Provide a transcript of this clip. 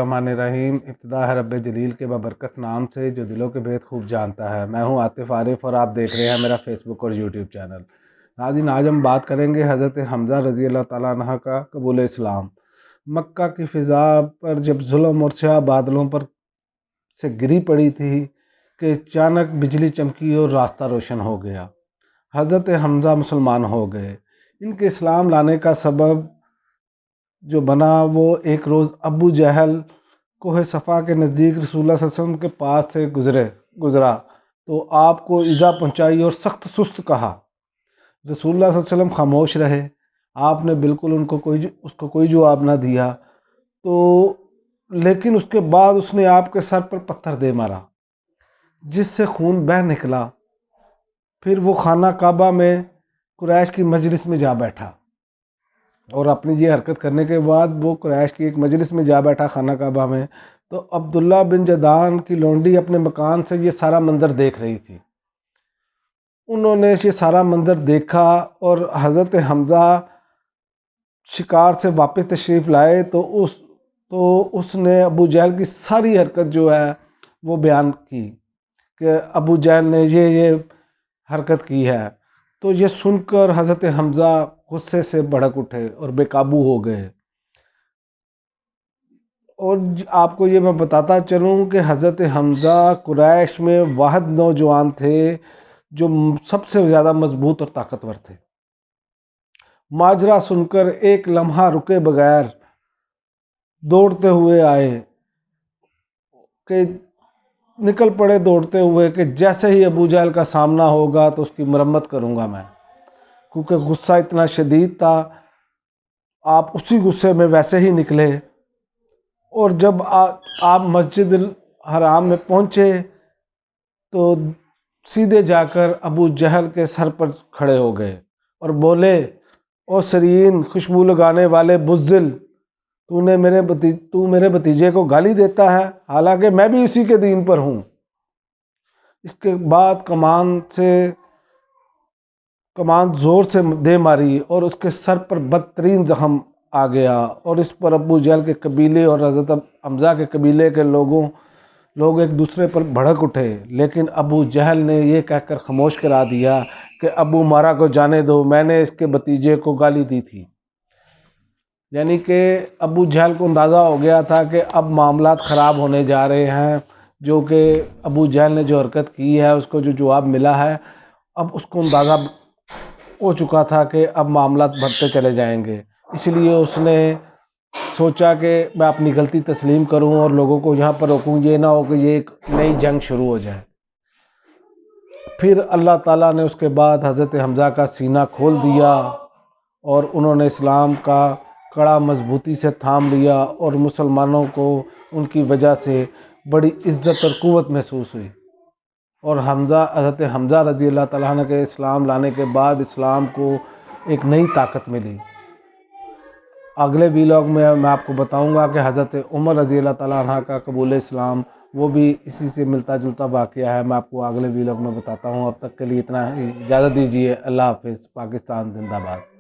الرحمن الرحیم۔ ابتدا ہے رب جلیل کے بابرکت نام سے جو دلوں کے بھید خوب جانتا ہے۔ میں ہوں عاطف عارف اور آپ دیکھ رہے ہیں میرا فیس بک اور یوٹیوب چینل۔ ناظرین، آج ہم بات کریں گے حضرت حمزہ رضی اللہ تعالیٰ عنہ کا قبول اسلام۔ مکہ کی فضا پر جب ظلم اور سیاہ بادلوں پر سے گری پڑی تھی کہ اچانک بجلی چمکی اور راستہ روشن ہو گیا۔ حضرت حمزہ مسلمان ہو گئے۔ ان کے اسلام لانے کا سبب جو بنا وہ ایک روز ابو جہل کوہ صفا کے نزدیک رسول اللہ صلی اللہ علیہ وسلم کے پاس سے گزرا تو آپ کو ایذا پہنچائی اور سخت سست کہا۔ رسول اللہ صلی اللہ علیہ وسلم خاموش رہے۔ آپ نے بالکل اس کو کوئی جواب نہ دیا لیکن اس کے بعد اس نے آپ کے سر پر پتھر دے مارا جس سے خون بہہ نکلا۔ پھر وہ خانہ کعبہ میں قریش کی مجلس میں جا بیٹھا اور اپنی یہ حرکت کرنے کے بعد وہ قریش کی ایک مجلس میں جا بیٹھا خانہ کعبہ میں، تو عبداللہ بن جدعان کی لونڈی اپنے مکان سے یہ سارا منظر دیکھ رہی تھی۔ انہوں نے یہ سارا منظر دیکھا اور حضرت حمزہ شکار سے واپس تشریف لائے تو اس نے ابو جہل کی ساری حرکت جو ہے وہ بیان کی کہ ابو جہل نے یہ حرکت کی ہے۔ تو یہ سن کر حضرت حمزہ غصے سے بھڑک اٹھے اور بے قابو ہو گئے۔ اور آپ کو یہ میں بتاتا چلوں کہ حضرت حمزہ قریش میں واحد نوجوان تھے جو سب سے زیادہ مضبوط اور طاقتور تھے۔ ماجرا سن کر ایک لمحہ رکے بغیر دوڑتے ہوئے آئے کہ نکل پڑے دوڑتے ہوئے کہ جیسے ہی ابو جہل کا سامنا ہوگا تو اس کی مرمت کروں گا میں، کیونکہ غصہ اتنا شدید تھا۔ آپ اسی غصے میں ویسے ہی نکلے اور جب آپ مسجد الحرام میں پہنچے تو سیدھے جا کر ابو جہل کے سر پر کھڑے ہو گئے اور بولے، او سرین خوشبو لگانے والے بزدل، تو میرے بھتیجے کو گالی دیتا ہے حالانکہ میں بھی اسی کے دین پر ہوں۔ اس کے بعد کمان زور سے دے ماری اور اس کے سر پر بدترین زخم آ گیا اور اس پر ابو جہل کے قبیلے اور حضرت حمزہ کے قبیلے کے لوگ ایک دوسرے پر بھڑک اٹھے، لیکن ابو جہل نے یہ کہہ کر خاموش کرا دیا کہ ابو مارا کو جانے دو، میں نے اس کے بھتیجے کو گالی دی تھی۔ یعنی کہ ابو جہل کو اندازہ ہو گیا تھا کہ اب معاملات خراب ہونے جا رہے ہیں، جو کہ ابو جہل نے جو حرکت کی ہے اس کو جو جواب ملا ہے، اب اس کو اندازہ ہو چکا تھا کہ اب معاملات بڑھتے چلے جائیں گے۔ اس لیے اس نے سوچا کہ میں اپنی غلطی تسلیم کروں اور لوگوں کو یہاں پر روکوں، یہ نہ ہو کہ یہ ایک نئی جنگ شروع ہو جائے۔ پھر اللہ تعالیٰ نے اس کے بعد حضرت حمزہ کا سینہ کھول دیا اور انہوں نے اسلام کا کڑا مضبوطی سے تھام لیا اور مسلمانوں کو ان کی وجہ سے بڑی عزت اور قوت محسوس ہوئی، اور حضرت حمزہ رضی اللہ تعالیٰ عنہ کے اسلام لانے کے بعد اسلام کو ایک نئی طاقت ملی۔ اگلے ویلاگ میں میں آپ کو بتاؤں گا کہ حضرت عمر رضی اللہ تعالیٰ عنہ کا قبول اسلام وہ بھی اسی سے ملتا جلتا واقعہ ہے، میں آپ کو اگلے ویلاگ میں بتاتا ہوں۔ اب تک کے لیے اتنا ہی، اجازت دیجیے، اللہ حافظ۔ پاکستان زندہ باد۔